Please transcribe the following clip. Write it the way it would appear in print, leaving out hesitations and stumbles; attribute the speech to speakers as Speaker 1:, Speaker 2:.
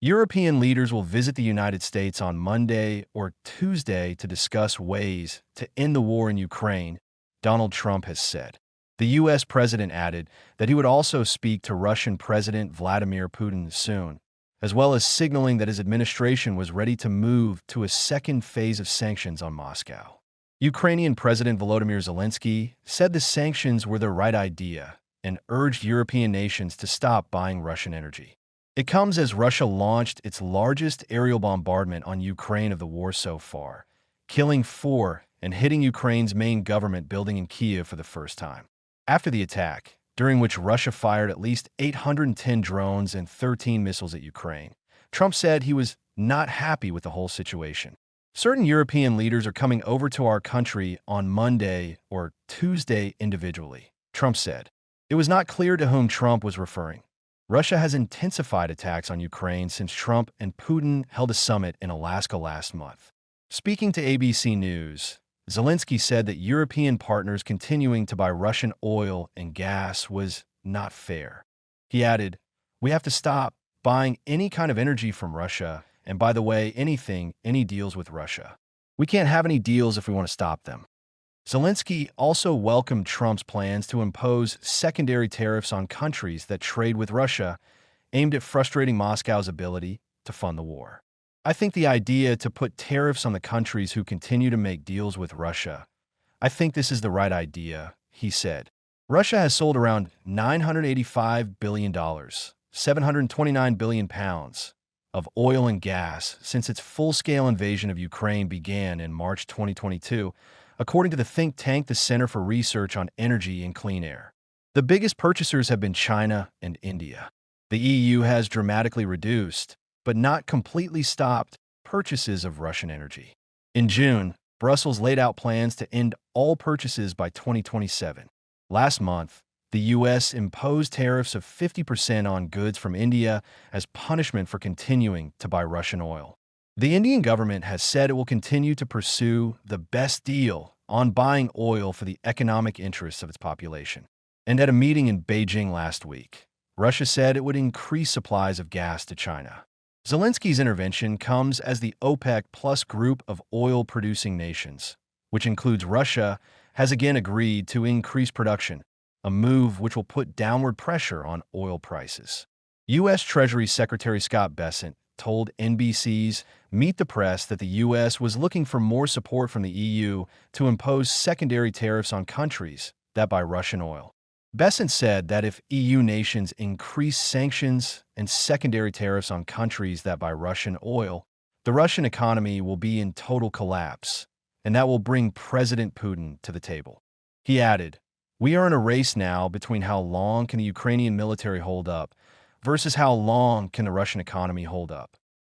Speaker 1: European leaders will visit the United States on Monday or Tuesday to discuss ways to end the war in Ukraine, Donald Trump has said. The U.S. president added that he would also speak to Russian President Vladimir Putin soon, as well as signaling that his administration was ready to move to a second phase of sanctions on Moscow. Ukrainian President Volodymyr Zelensky said the sanctions were the right idea and urged European nations to stop buying Russian energy. It comes as Russia launched its largest aerial bombardment on Ukraine of the war so far, killing 4 and hitting Ukraine's main government building in Kyiv for the first time. After the attack, during which Russia fired at least 810 drones and 13 missiles at Ukraine, Trump said he was not happy with the whole situation. Certain European leaders are coming over to our country on Monday or Tuesday individually, Trump said. It was not clear to whom Trump was referring. Russia has intensified attacks on Ukraine since Trump and Putin held a summit in Alaska last month. Speaking to ABC News, Zelensky said that European partners continuing to buy Russian oil and gas was not fair. He added, "We have to stop buying any kind of energy from Russia, and by the way, any deals with Russia. We can't have any deals if we want to stop them." Zelensky also welcomed Trump's plans to impose secondary tariffs on countries that trade with Russia, aimed at frustrating Moscow's ability to fund the war. "I think the idea to put tariffs on the countries who continue to make deals with Russia, I think this is the right idea," he said. Russia has sold around $985 billion, 729 billion pounds, of oil and gas since its full-scale invasion of Ukraine began in March 2022, according to the think tank the Center for Research on Energy and Clean Air. The biggest purchasers have been China and India. The EU has dramatically reduced, but not completely stopped, purchases of Russian energy. In June, Brussels laid out plans to end all purchases by 2027. Last month, the U.S. imposed tariffs of 50% on goods from India as punishment for continuing to buy Russian oil. The Indian government has said it will continue to pursue the best deal on buying oil for the economic interests of its population. And at a meeting in Beijing last week, Russia said it would increase supplies of gas to China. Zelensky's intervention comes as the OPEC Plus group of oil-producing nations, which includes Russia, has again agreed to increase production, a move which will put downward pressure on oil prices. U.S. Treasury Secretary Scott Bessent told NBC's Meet the Press that the U.S. was looking for more support from the EU to impose secondary tariffs on countries that buy Russian oil. Bessent said that if EU nations increase sanctions and secondary tariffs on countries that buy Russian oil, the Russian economy will be in total collapse, and that will bring President Putin to the table. He added, "We are in a race now between how long can the Ukrainian military hold up versus how long can the Russian economy hold up.